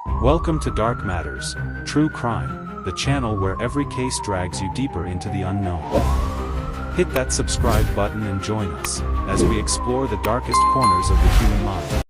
Welcome to Dark Matters, True Crime, the channel where every case drags you deeper into the unknown. Hit that subscribe button and join us, as we explore the darkest corners of the human mind.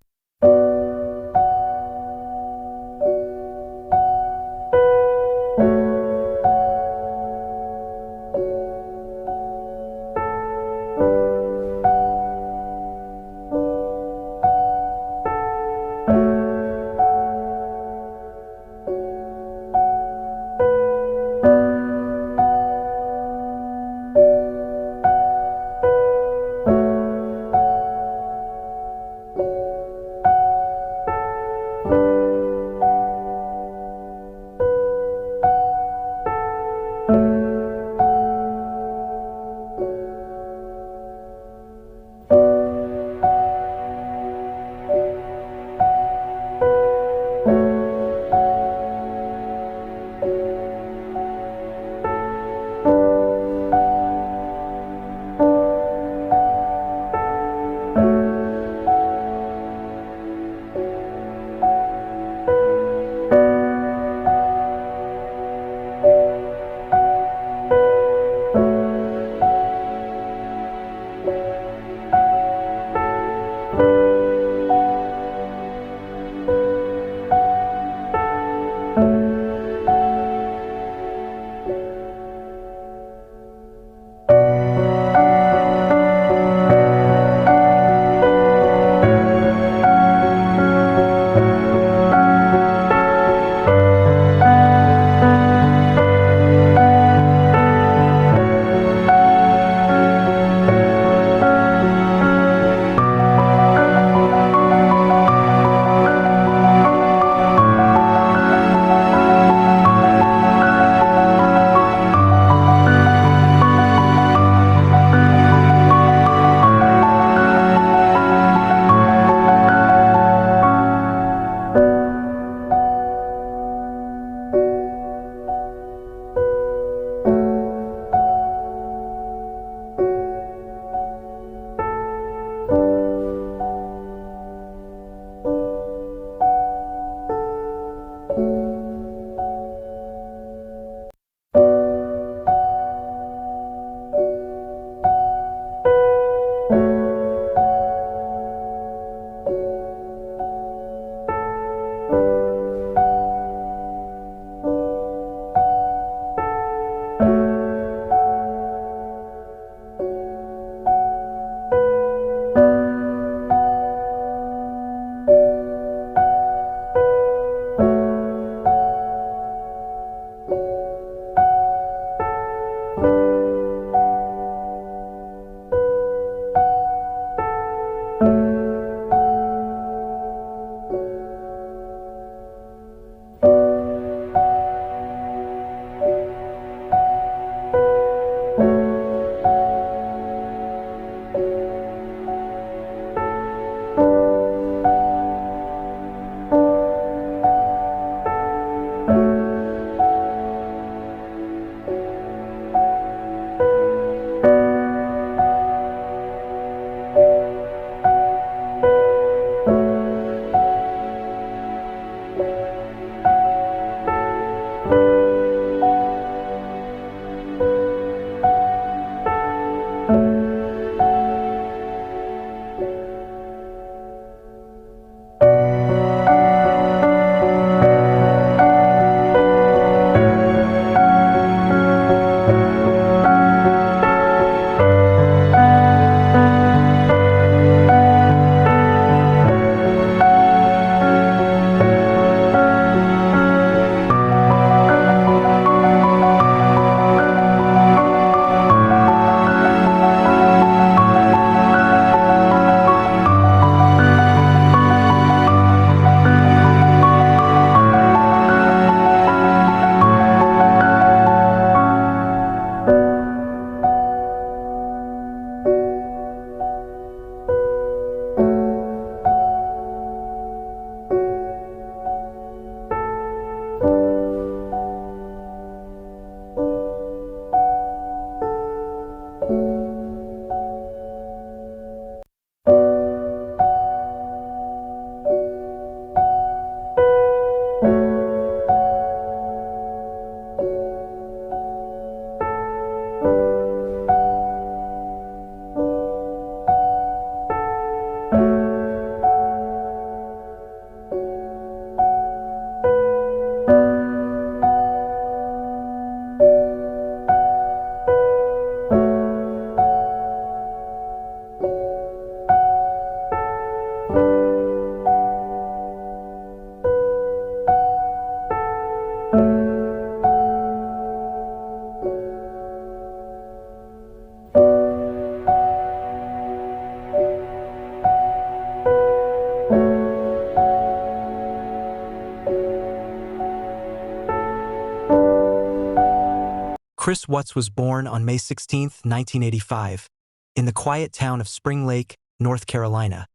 Chris Watts was born on May 16, 1985, in the quiet town of Spring Lake, North Carolina,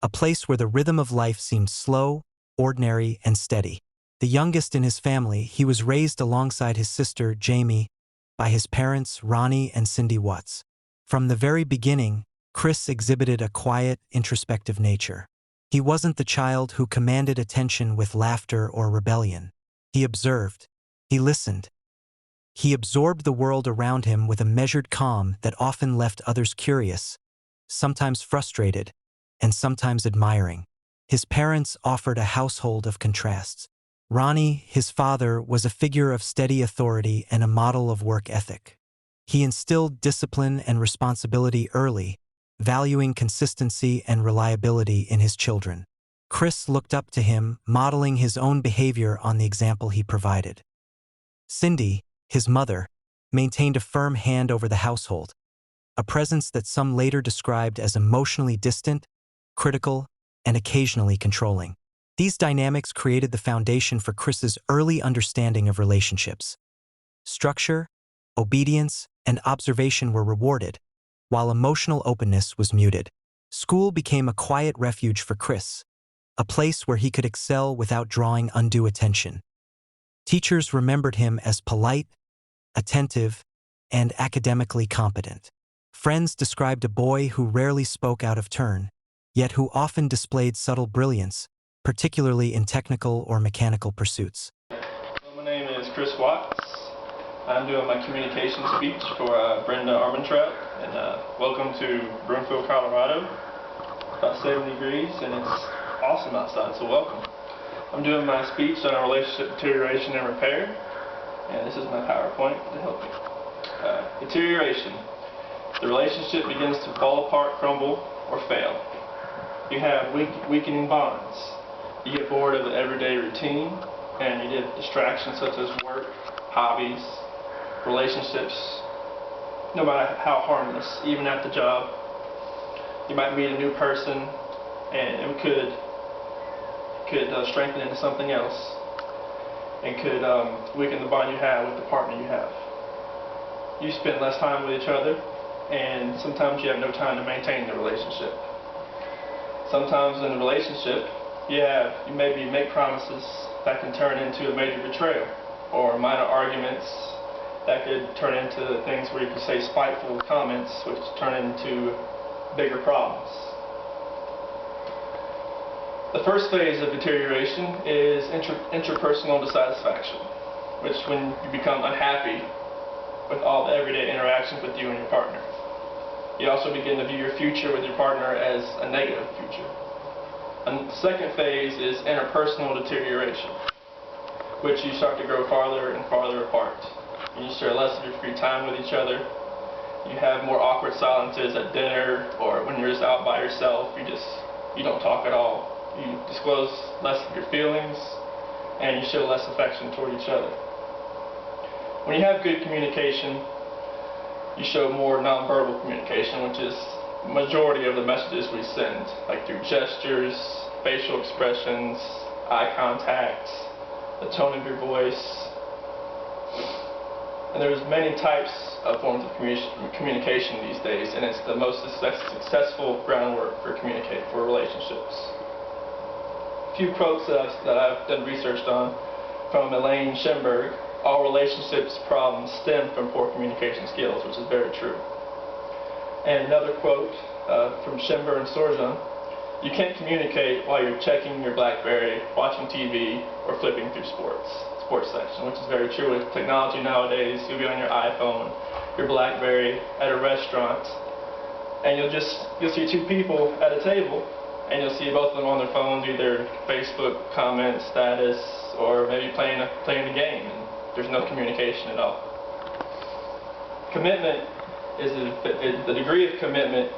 a place where the rhythm of life seemed slow, ordinary, and steady. The youngest in his family, he was raised alongside his sister, Jamie, by his parents, Ronnie and Cindy Watts. From the very beginning, Chris exhibited a quiet, introspective nature. He wasn't the child who commanded attention with laughter or rebellion. He observed. He listened. He absorbed the world around him with a measured calm that often left others curious, sometimes frustrated, and sometimes admiring. His parents offered a household of contrasts. Ronnie, his father, was a figure of steady authority and a model of work ethic. He instilled discipline and responsibility early, valuing consistency and reliability in his children. Chris looked up to him, modeling his own behavior on the example he provided. Cindy, his mother, maintained a firm hand over the household, a presence that some later described as emotionally distant, critical, and occasionally controlling. These dynamics created the foundation for Chris's early understanding of relationships. Structure, obedience, and observation were rewarded, while emotional openness was muted. School became a quiet refuge for Chris, a place where he could excel without drawing undue attention. Teachers remembered him as polite, attentive, and academically competent. Friends described a boy who rarely spoke out of turn, yet who often displayed subtle brilliance, particularly in technical or mechanical pursuits. My name is Chris Watts. I'm doing my communication speech for Brenda Armentrout, and welcome to Broomfield, Colorado. About 70 degrees, and it's awesome outside, so welcome. I'm doing my speech on relationship deterioration and repair, and this is my PowerPoint to help me. Deterioration. The relationship begins to fall apart, crumble, or fail. You have weakening bonds. You get bored of the everyday routine, and you get distractions such as work, hobbies, relationships, no matter how harmless, even at the job. You might meet a new person, and it could strengthen into something else, and could weaken the bond you have with the partner you have. You spend less time with each other, and sometimes you have no time to maintain the relationship. Sometimes in a relationship, you maybe make promises that can turn into a major betrayal, or minor arguments that could turn into things where you could say spiteful comments, which turn into bigger problems. The first phase of deterioration is interpersonal dissatisfaction, which when you become unhappy with all the everyday interactions with you and your partner. You also begin to view your future with your partner as a negative future. And the second phase is interpersonal deterioration, which you start to grow farther and farther apart. You share less of your free time with each other. You have more awkward silences at dinner, or when you're just out by yourself, you don't talk at all. You disclose less of your feelings, and you show less affection toward each other. When you have good communication, you show more nonverbal communication, which is the majority of the messages we send, like through gestures, facial expressions, eye contact, the tone of your voice. And there's many types of forms of communication these days, and it's the most successful groundwork for relationships. A few quotes that I've done research on from Elaine Schoenberg. All relationships problems stem from poor communication skills, which is very true. And another quote from Schoenberg and Sorjan: you can't communicate while you're checking your BlackBerry, watching TV, or flipping through sports section, which is very true. With technology nowadays, you'll be on your iPhone, your BlackBerry, at a restaurant, and you'll see two people at a table, and you'll see both of them on their phones, either Facebook comment status, or maybe playing a game. And there's no communication at all. Commitment is the degree of commitment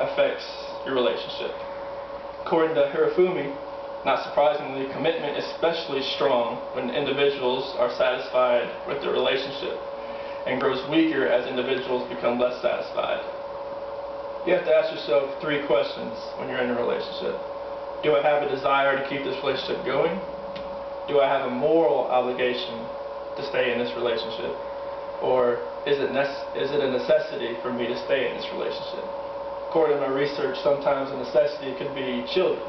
affects your relationship. According to Hirofumi, not surprisingly, commitment is especially strong when individuals are satisfied with their relationship, and grows weaker as individuals become less satisfied. You have to ask yourself 3 questions when you're in a relationship. Do I have a desire to keep this relationship going? Do I have a moral obligation to stay in this relationship? Or is it a necessity for me to stay in this relationship? According to my research, sometimes a necessity could be children.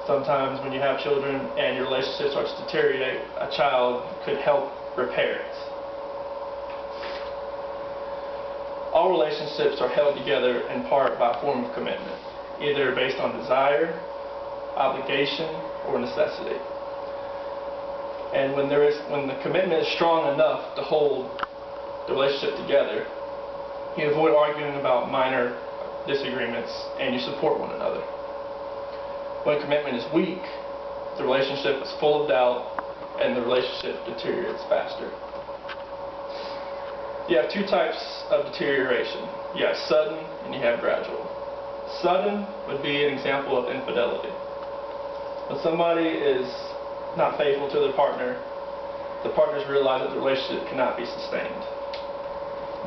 Sometimes when you have children and your relationship starts to deteriorate, a child could help repair it. All relationships are held together in part by a form of commitment, either based on desire, obligation, or necessity. And when the commitment is strong enough to hold the relationship together, you avoid arguing about minor disagreements and you support one another. When commitment is weak, the relationship is full of doubt and the relationship deteriorates faster. You have two types of deterioration. You have sudden and you have gradual. Sudden would be an example of infidelity. When somebody is not faithful to their partner, the partners realize that the relationship cannot be sustained.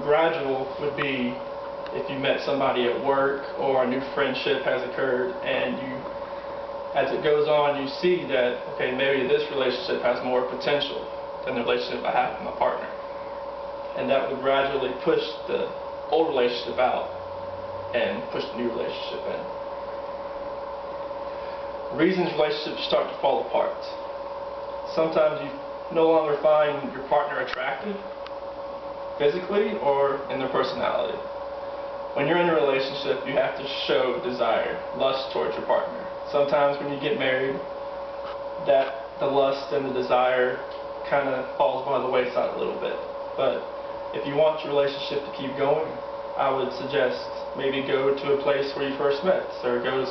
Gradual would be if you met somebody at work or a new friendship has occurred and as it goes on, you see that, okay, maybe this relationship has more potential than the relationship I have with my partner. And that would gradually push the old relationship out and push the new relationship in. Reasons relationships start to fall apart. Sometimes you no longer find your partner attractive, physically or in their personality. When you're in a relationship, you have to show desire, lust towards your partner. Sometimes when you get married, that the lust and the desire kind of falls by the wayside a little bit. But if you want your relationship to keep going, I would suggest maybe go to a place where you first met, or go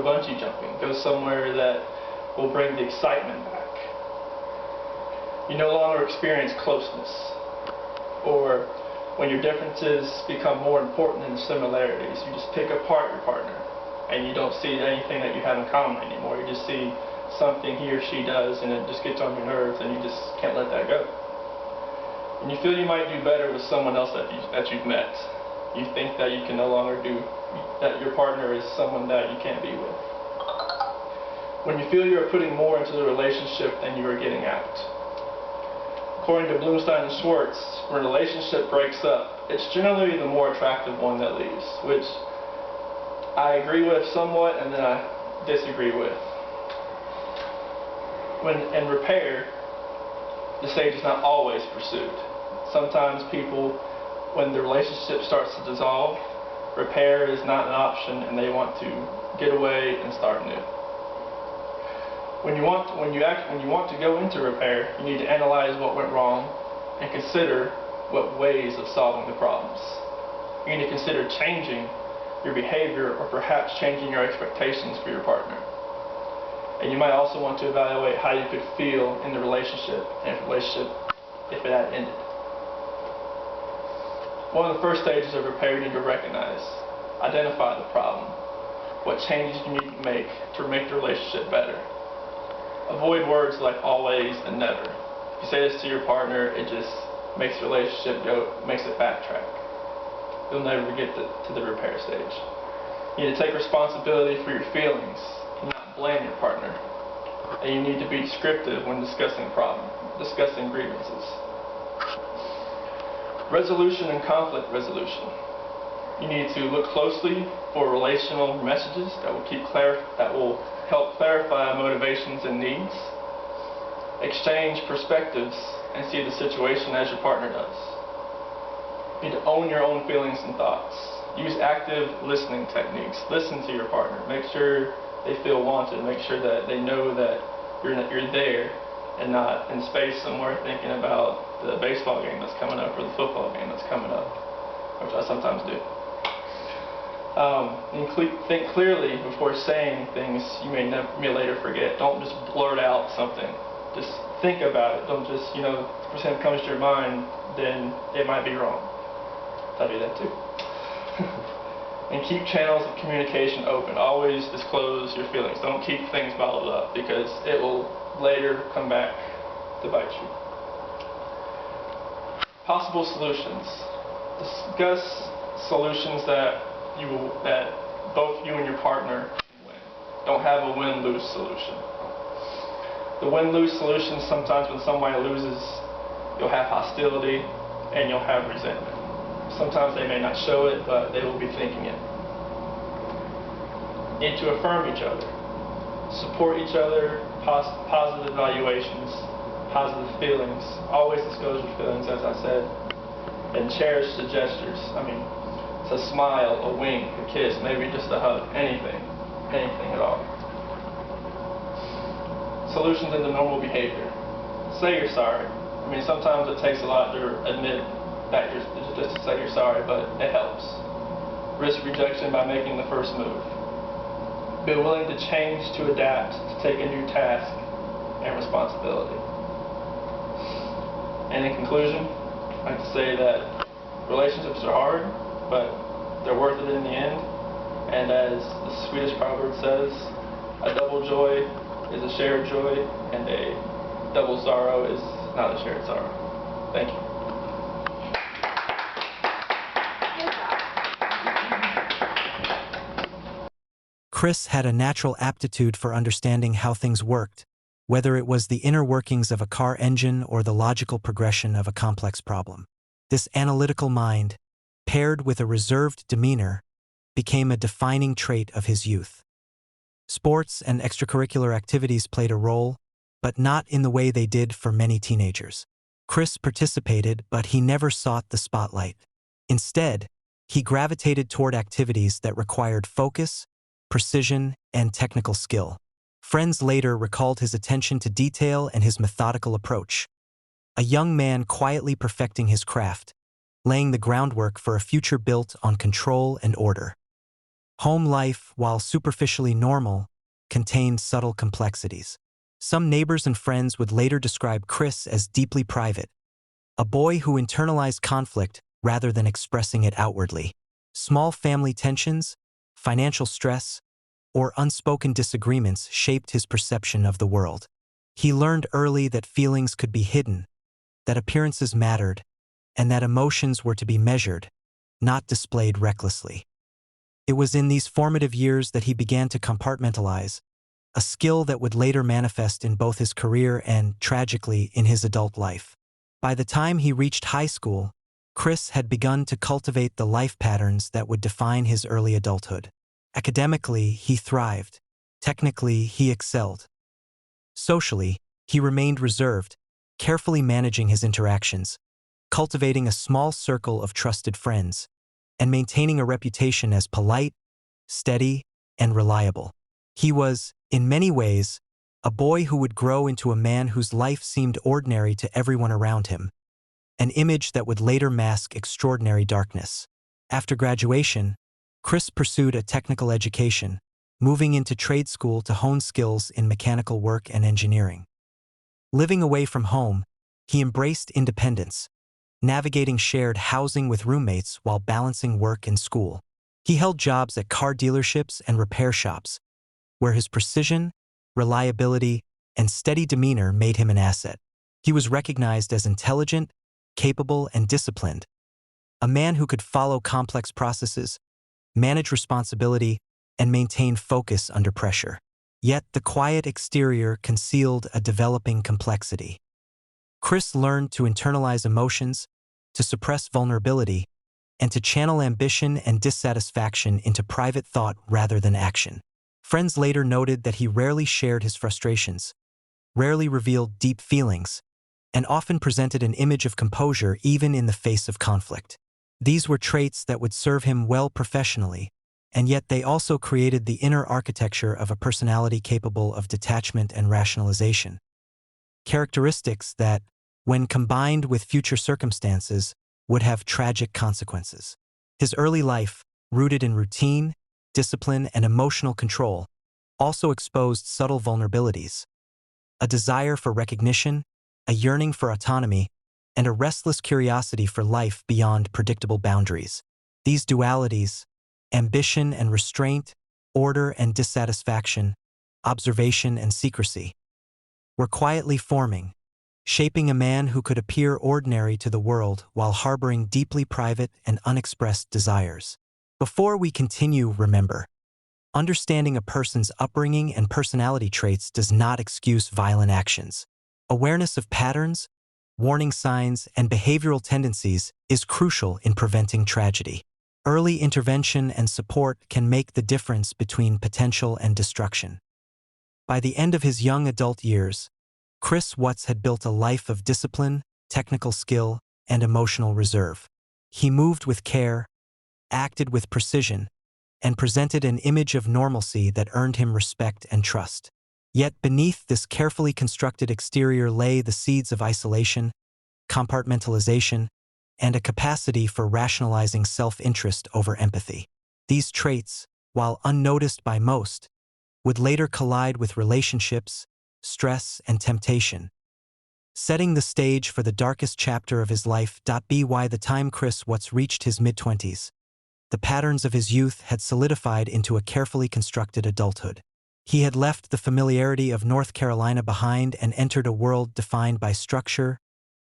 bungee jumping, go somewhere that will bring the excitement back. You no longer experience closeness, or when your differences become more important than the similarities, you just pick apart your partner and you don't see anything that you have in common anymore. You just see something he or she does and it just gets on your nerves and you just can't let that go. And you feel you might do better with someone else that you've met. You think that you can no longer that your partner is someone that you can't be with. When you feel you're putting more into the relationship than you are getting out. According to Bloomstein and Schwartz, when a relationship breaks up, it's generally the more attractive one that leaves, which I agree with somewhat and then I disagree with. When in repair, the stage is not always pursued. Sometimes people, when the relationship starts to dissolve, repair is not an option and they want to get away and start new. When you want to go into repair, you need to analyze what went wrong and consider what ways of solving the problems. You need to consider changing your behavior or perhaps changing your expectations for your partner. And you might also want to evaluate how you could feel in the relationship and if it had ended. One of the first stages of repair you need to recognize, identify the problem, what changes you need to make the relationship better. Avoid words like always and never. If you say this to your partner, it just makes the relationship makes it backtrack. You'll never get to the repair stage. You need to take responsibility for your feelings and not blame your partner. And you need to be descriptive when discussing grievances. Resolution and conflict resolution. You need to look closely for relational messages that will help clarify motivations and needs. Exchange perspectives and see the situation as your partner does. You need to own your own feelings and thoughts. Use active listening techniques. Listen to your partner. Make sure they feel wanted. Make sure that they know that you're there and not in space somewhere thinking about the baseball game that's coming up or the football game that's coming up, which I sometimes do. Think clearly before saying things you may later forget. Don't just blurt out something. Just think about it. Don't just, if it comes to your mind, then it might be wrong. I do that too. And keep channels of communication open. Always disclose your feelings. Don't keep things bottled up because it will later come back to bite you. Possible solutions. Discuss solutions that both you and your partner win. Don't have a win-lose solution. The win-lose solution, sometimes when somebody loses, you'll have hostility, and you'll have resentment. Sometimes they may not show it, but they will be thinking it. Need to affirm each other, support each other, positive evaluations, positive feelings. Always disclose your feelings, as I said, and cherish the gestures. I mean, it's a smile, a wink, a kiss, maybe just a hug, anything at all. Solutions into normal behavior. Say you're sorry. I mean, sometimes it takes a lot to admit that just to say you're sorry, but it helps. Risk rejection by making the first move. Be willing to change, to adapt, to take a new task and responsibility. And in conclusion, I'd like to say that relationships are hard, but they're worth it in the end. And as the Swedish proverb says, a double joy is a shared joy, and a double sorrow is not a shared sorrow. Thank you. Chris had a natural aptitude for understanding how things worked, whether it was the inner workings of a car engine or the logical progression of a complex problem. This analytical mind, paired with a reserved demeanor, became a defining trait of his youth. Sports and extracurricular activities played a role, but not in the way they did for many teenagers. Chris participated, but he never sought the spotlight. Instead, he gravitated toward activities that required focus, precision, and technical skill. Friends later recalled his attention to detail and his methodical approach. A young man quietly perfecting his craft, laying the groundwork for a future built on control and order. Home life, while superficially normal, contained subtle complexities. Some neighbors and friends would later describe Chris as deeply private, a boy who internalized conflict rather than expressing it outwardly. Small family tensions, financial stress, or unspoken disagreements shaped his perception of the world. He learned early that feelings could be hidden, that appearances mattered, and that emotions were to be measured, not displayed recklessly. It was in these formative years that he began to compartmentalize, a skill that would later manifest in both his career and, tragically, in his adult life. By the time he reached high school, Chris had begun to cultivate the life patterns that would define his early adulthood. Academically, he thrived. Technically, he excelled. Socially, he remained reserved, carefully managing his interactions, cultivating a small circle of trusted friends, and maintaining a reputation as polite, steady, and reliable. He was, in many ways, a boy who would grow into a man whose life seemed ordinary to everyone around him, an image that would later mask extraordinary darkness. After graduation, Chris pursued a technical education, moving into trade school to hone skills in mechanical work and engineering. Living away from home, he embraced independence, navigating shared housing with roommates while balancing work and school. He held jobs at car dealerships and repair shops, where his precision, reliability, and steady demeanor made him an asset. He was recognized as intelligent, capable, and disciplined, a man who could follow complex processes, manage responsibility, and maintain focus under pressure. Yet the quiet exterior concealed a developing complexity. Chris learned to internalize emotions, to suppress vulnerability, and to channel ambition and dissatisfaction into private thought rather than action. Friends later noted that he rarely shared his frustrations, rarely revealed deep feelings, and often presented an image of composure even in the face of conflict. These were traits that would serve him well professionally, and yet they also created the inner architecture of a personality capable of detachment and rationalization. Characteristics that, when combined with future circumstances, would have tragic consequences. His early life, rooted in routine, discipline, and emotional control, also exposed subtle vulnerabilities: a desire for recognition, a yearning for autonomy, and a restless curiosity for life beyond predictable boundaries. These dualities, ambition and restraint, order and dissatisfaction, observation and secrecy, were quietly forming, shaping a man who could appear ordinary to the world while harboring deeply private and unexpressed desires. Before we continue, remember, understanding a person's upbringing and personality traits does not excuse violent actions. Awareness of patterns, warning signs, and behavioral tendencies is crucial in preventing tragedy. Early intervention and support can make the difference between potential and destruction. By the end of his young adult years, Chris Watts had built a life of discipline, technical skill, and emotional reserve. He moved with care, acted with precision, and presented an image of normalcy that earned him respect and trust. Yet beneath this carefully constructed exterior lay the seeds of isolation, compartmentalization, and a capacity for rationalizing self-interest over empathy. These traits, while unnoticed by most, would later collide with relationships, stress, and temptation, setting the stage for the darkest chapter of his life. By the time Chris Watts reached his mid-20s, the patterns of his youth had solidified into a carefully constructed adulthood. He had left the familiarity of North Carolina behind and entered a world defined by structure,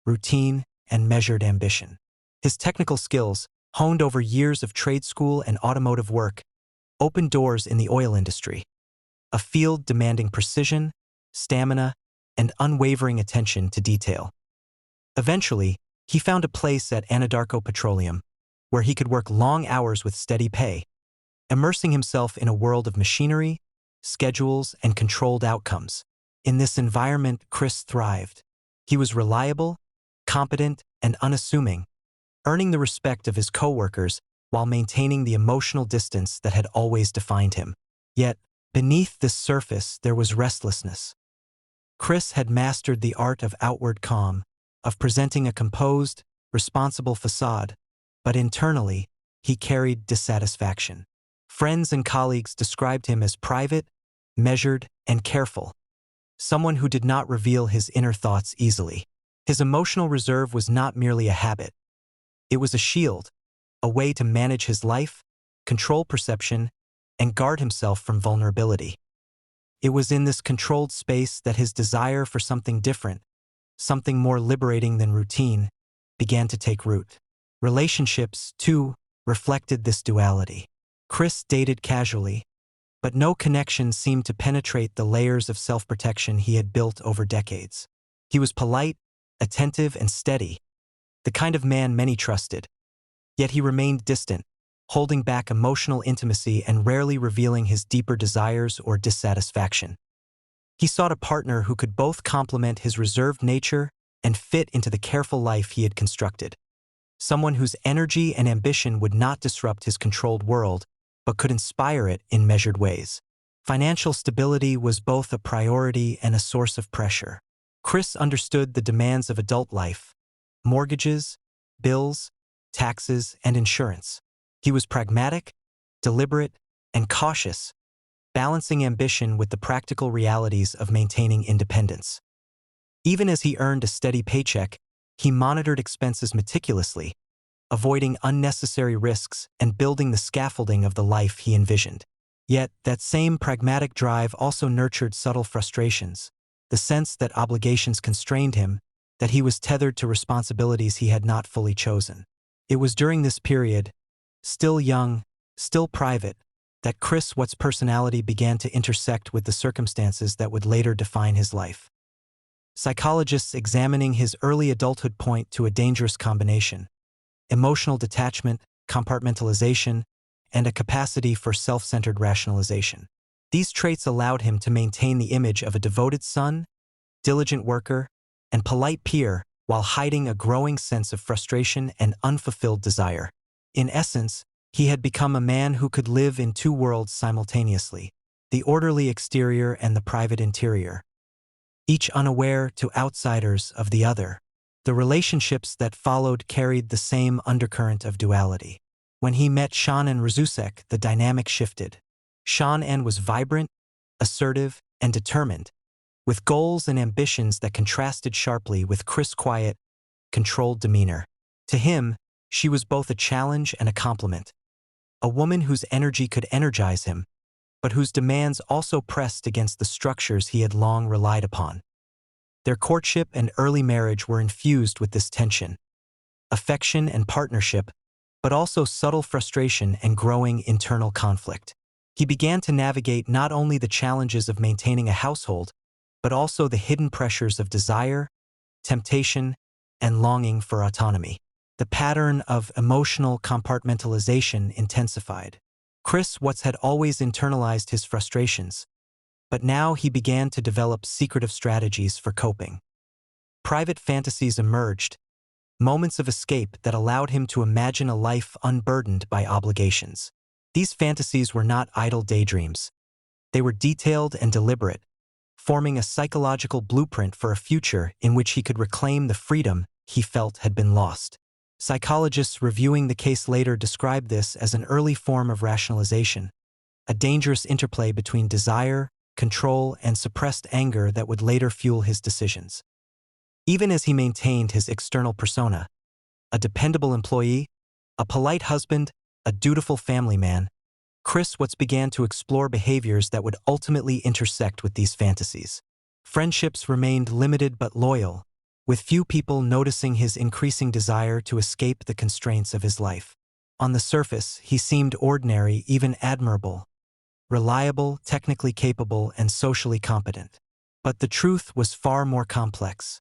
routine, and measured ambition. His technical skills, honed over years of trade school and automotive work, opened doors in the oil industry, a field demanding precision, stamina, and unwavering attention to detail. Eventually, he found a place at Anadarko Petroleum, where he could work long hours with steady pay, immersing himself in a world of machinery, schedules, and controlled outcomes. In this environment, Chris thrived. He was reliable, competent, and unassuming, earning the respect of his coworkers while maintaining the emotional distance that had always defined him. Yet, beneath this surface, there was restlessness. Chris had mastered the art of outward calm, of presenting a composed, responsible facade, but internally, he carried dissatisfaction. Friends and colleagues described him as private, measured, and careful, someone who did not reveal his inner thoughts easily. His emotional reserve was not merely a habit. It was a shield, a way to manage his life, control perception, and guard himself from vulnerability. It was in this controlled space that his desire for something different, something more liberating than routine, began to take root. Relationships, too, reflected this duality. Chris dated casually, but no connection seemed to penetrate the layers of self-protection he had built over decades. He was polite, attentive, and steady, the kind of man many trusted. Yet he remained distant, holding back emotional intimacy and rarely revealing his deeper desires or dissatisfaction. He sought a partner who could both complement his reserved nature and fit into the careful life he had constructed. Someone whose energy and ambition would not disrupt his controlled world, but could inspire it in measured ways. Financial stability was both a priority and a source of pressure. Chris understood the demands of adult life: mortgages, bills, taxes, and insurance. He was pragmatic, deliberate, and cautious, balancing ambition with the practical realities of maintaining independence. Even as he earned a steady paycheck, he monitored expenses meticulously, avoiding unnecessary risks and building the scaffolding of the life he envisioned. Yet, that same pragmatic drive also nurtured subtle frustrations, the sense that obligations constrained him, that he was tethered to responsibilities he had not fully chosen. It was during this period, still young, still private, that Chris Watts' personality began to intersect with the circumstances that would later define his life. Psychologists examining his early adulthood point to a dangerous combination: emotional detachment, compartmentalization, and a capacity for self-centered rationalization. These traits allowed him to maintain the image of a devoted son, diligent worker, and polite peer while hiding a growing sense of frustration and unfulfilled desire. In essence, he had become a man who could live in two worlds simultaneously: the orderly exterior and the private interior, each unaware to outsiders of the other. The relationships that followed carried the same undercurrent of duality. When he met Shanann, the dynamic shifted. Shanann was vibrant, assertive, and determined, with goals and ambitions that contrasted sharply with Chris' quiet, controlled demeanor. To him, she was both a challenge and a compliment. A woman whose energy could energize him, but whose demands also pressed against the structures he had long relied upon. Their courtship and early marriage were infused with this tension: affection and partnership, but also subtle frustration and growing internal conflict. He began to navigate not only the challenges of maintaining a household, but also the hidden pressures of desire, temptation, and longing for autonomy. The pattern of emotional compartmentalization intensified. Chris Watts had always internalized his frustrations, but now he began to develop secretive strategies for coping. Private fantasies emerged, moments of escape that allowed him to imagine a life unburdened by obligations. These fantasies were not idle daydreams. They were detailed and deliberate, forming a psychological blueprint for a future in which he could reclaim the freedom he felt had been lost. Psychologists reviewing the case later described this as an early form of rationalization, a dangerous interplay between desire, control, and suppressed anger that would later fuel his decisions. Even as he maintained his external persona, a dependable employee, a polite husband, a dutiful family man, Chris Watts began to explore behaviors that would ultimately intersect with these fantasies. Friendships remained limited but loyal, with few people noticing his increasing desire to escape the constraints of his life. On the surface, he seemed ordinary, even admirable, reliable, technically capable, and socially competent. But the truth was far more complex.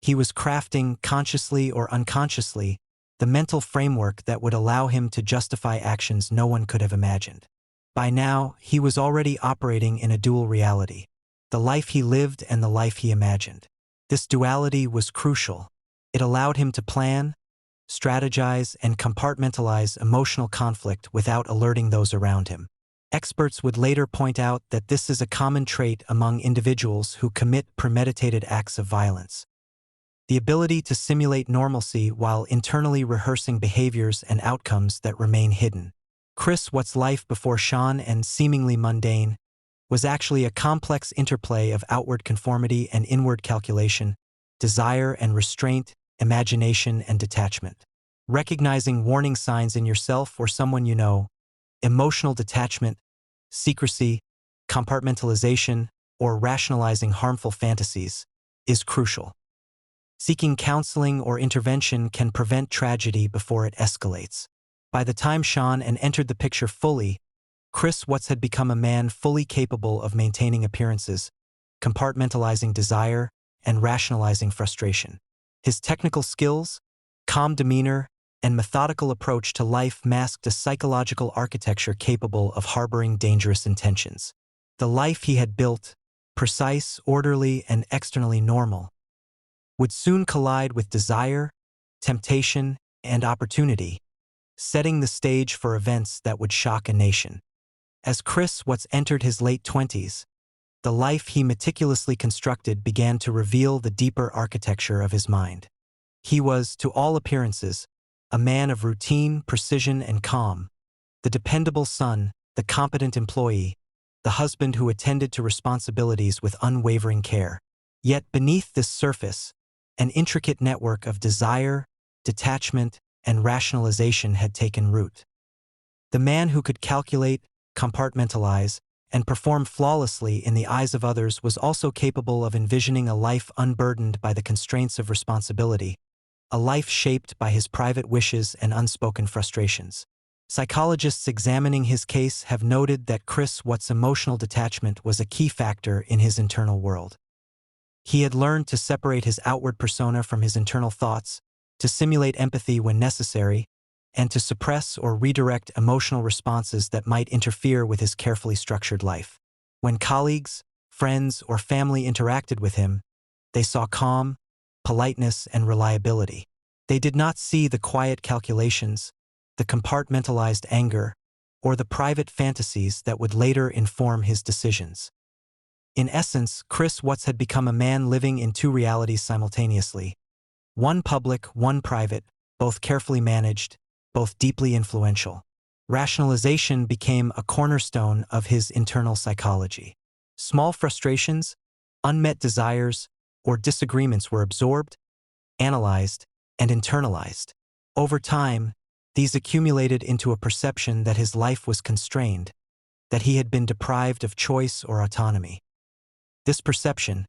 He was crafting, consciously or unconsciously, the mental framework that would allow him to justify actions no one could have imagined. By now, he was already operating in a dual reality, the life he lived and the life he imagined. This duality was crucial. It allowed him to plan, strategize, and compartmentalize emotional conflict without alerting those around him. Experts would later point out that this is a common trait among individuals who commit premeditated acts of violence. The ability to simulate normalcy while internally rehearsing behaviors and outcomes that remain hidden. Chris Watts' life before Shanann, seemingly mundane, was actually a complex interplay of outward conformity and inward calculation, desire and restraint, imagination and detachment. Recognizing warning signs in yourself or someone you know, emotional detachment, secrecy, compartmentalization, or rationalizing harmful fantasies, is crucial. Seeking counseling or intervention can prevent tragedy before it escalates. By the time Shanann entered the picture fully, Chris Watts had become a man fully capable of maintaining appearances, compartmentalizing desire, and rationalizing frustration. His technical skills, calm demeanor, and methodical approach to life masked a psychological architecture capable of harboring dangerous intentions. The life he had built, precise, orderly, and externally normal, would soon collide with desire, temptation, and opportunity, setting the stage for events that would shock a nation. As Chris Watts entered his late 20s, the life he meticulously constructed began to reveal the deeper architecture of his mind. He was, to all appearances, a man of routine, precision, and calm, the dependable son, the competent employee, the husband who attended to responsibilities with unwavering care. Yet beneath this surface, an intricate network of desire, detachment, and rationalization had taken root. The man who could calculate, compartmentalize, and perform flawlessly in the eyes of others was also capable of envisioning a life unburdened by the constraints of responsibility, a life shaped by his private wishes and unspoken frustrations. Psychologists examining his case have noted that Chris Watts' emotional detachment was a key factor in his internal world. He had learned to separate his outward persona from his internal thoughts, to simulate empathy when necessary, and to suppress or redirect emotional responses that might interfere with his carefully structured life. When colleagues, friends, or family interacted with him, they saw calm, politeness, and reliability. They did not see the quiet calculations, the compartmentalized anger, or the private fantasies that would later inform his decisions. In essence, Chris Watts had become a man living in two realities simultaneously. One public, one private, both carefully managed, both deeply influential. Rationalization became a cornerstone of his internal psychology. Small frustrations, unmet desires, or disagreements were absorbed, analyzed, and internalized. Over time, these accumulated into a perception that his life was constrained, that he had been deprived of choice or autonomy. This perception,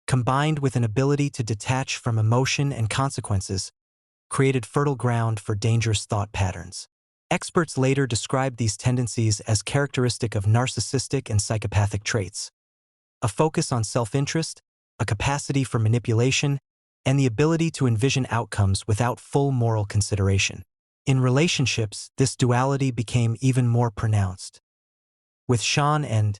combined with an ability to detach from emotion and consequences, created fertile ground for dangerous thought patterns. Experts later described these tendencies as characteristic of narcissistic and psychopathic traits. A focus on self-interest, a capacity for manipulation, and the ability to envision outcomes without full moral consideration. In relationships, this duality became even more pronounced. With Sean and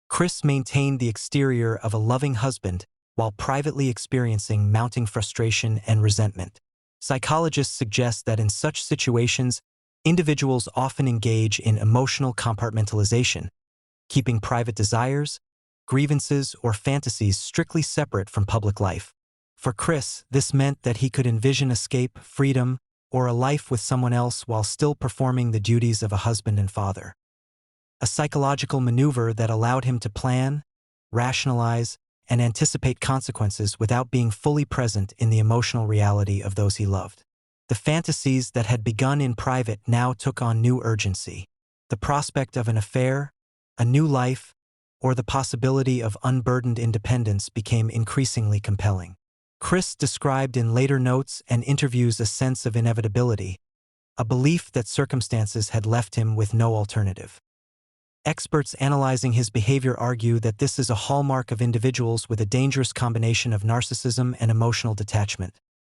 Chris maintained the exterior of a loving husband while privately experiencing mounting frustration and resentment. Psychologists suggest that in such situations, individuals often engage in emotional compartmentalization, keeping private desires, grievances, or fantasies strictly separate from public life. For Chris, this meant that he could envision escape, freedom, or a life with someone else while still performing the duties of a husband and father. A psychological maneuver that allowed him to plan, rationalize, and anticipate consequences without being fully present in the emotional reality of those he loved. The fantasies that had begun in private now took on new urgency. The prospect of an affair, a new life, or the possibility of unburdened independence became increasingly compelling. Chris described in later notes and interviews a sense of inevitability, a belief that circumstances had left him with no alternative. Experts analyzing his behavior argue that this is a hallmark of individuals with a dangerous combination of narcissism and emotional detachment.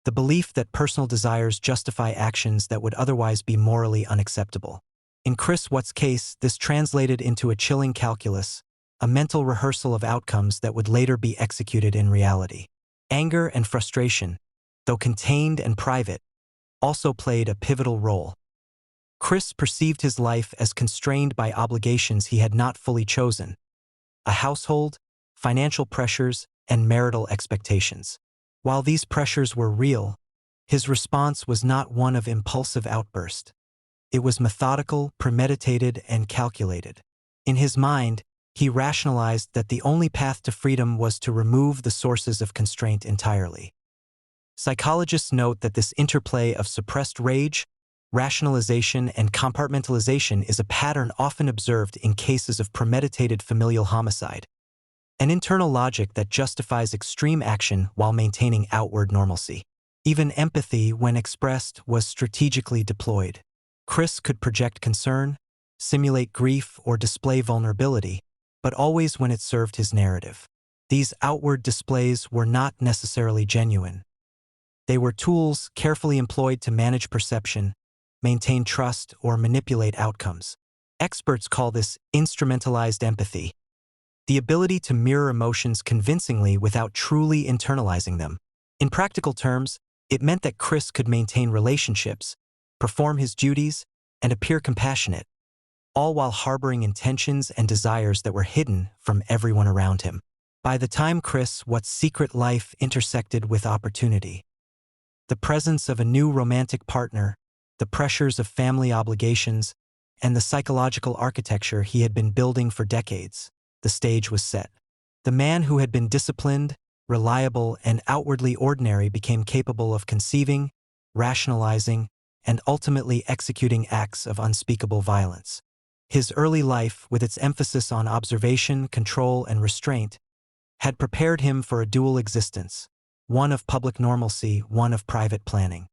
The belief that personal desires justify actions that would otherwise be morally unacceptable. In Chris Watt's case, this translated into a chilling calculus, a mental rehearsal of outcomes that would later be executed in reality. Anger and frustration, though contained and private, also played a pivotal role. Chris perceived his life as constrained by obligations he had not fully chosen: a household, financial pressures, and marital expectations. While these pressures were real, his response was not one of impulsive outburst. It was methodical, premeditated, and calculated. In his mind, he rationalized that the only path to freedom was to remove the sources of constraint entirely. Psychologists note that this interplay of suppressed rage, rationalization, and compartmentalization is a pattern often observed in cases of premeditated familial homicide, an internal logic that justifies extreme action while maintaining outward normalcy. Even empathy, when expressed, was strategically deployed. Chris could project concern, simulate grief, or display vulnerability, but always when it served his narrative. These outward displays were not necessarily genuine. They were tools carefully employed to manage perception, maintain trust, or manipulate outcomes. Experts call this instrumentalized empathy, the ability to mirror emotions convincingly without truly internalizing them. In practical terms, it meant that Chris could maintain relationships, perform his duties, and appear compassionate, all while harboring intentions and desires that were hidden from everyone around him. By the time Chris Watt's secret life intersected with opportunity, the presence of a new romantic partner, the pressures of family obligations, and the psychological architecture he had been building for decades, the stage was set. The man who had been disciplined, reliable, and outwardly ordinary became capable of conceiving, rationalizing, and ultimately executing acts of unspeakable violence. His early life, with its emphasis on observation, control, and restraint, had prepared him for a dual existence, one of public normalcy, one of private planning.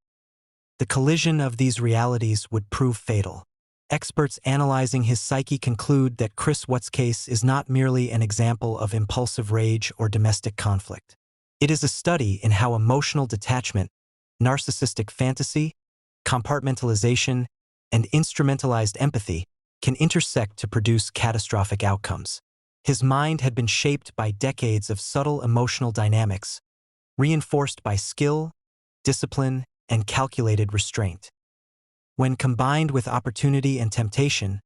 The collision of these realities would prove fatal. Experts analyzing his psyche conclude that Chris Watt's case is not merely an example of impulsive rage or domestic conflict. It is a study in how emotional detachment, narcissistic fantasy, compartmentalization, and instrumentalized empathy can intersect to produce catastrophic outcomes. His mind had been shaped by decades of subtle emotional dynamics, reinforced by skill, discipline, and calculated restraint. When combined with opportunity and temptation,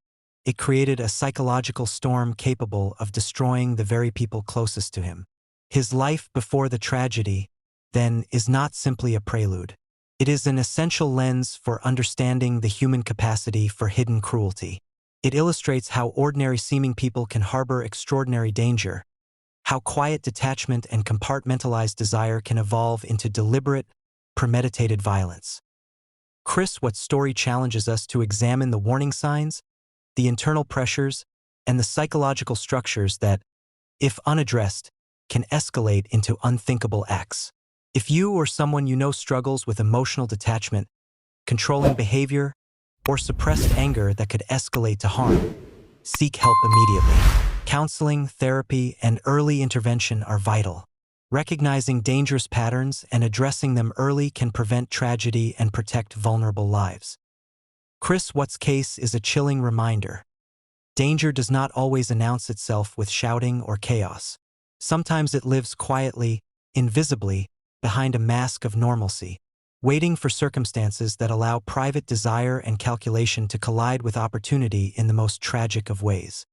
it created a psychological storm capable of destroying the very people closest to him. His life before the tragedy, then, is not simply a prelude. It is an essential lens for understanding the human capacity for hidden cruelty. It illustrates how ordinary-seeming people can harbor extraordinary danger, how quiet detachment and compartmentalized desire can evolve into deliberate, premeditated violence. Chris Watt's story challenges us to examine the warning signs, the internal pressures, and the psychological structures that, if unaddressed, can escalate into unthinkable acts. If you or someone you know struggles with emotional detachment, controlling behavior, or suppressed anger that could escalate to harm, seek help immediately. Counseling, therapy, and early intervention are vital. Recognizing dangerous patterns and addressing them early can prevent tragedy and protect vulnerable lives. Chris Watts' case is a chilling reminder. Danger does not always announce itself with shouting or chaos. Sometimes it lives quietly, invisibly, behind a mask of normalcy, waiting for circumstances that allow private desire and calculation to collide with opportunity in the most tragic of ways.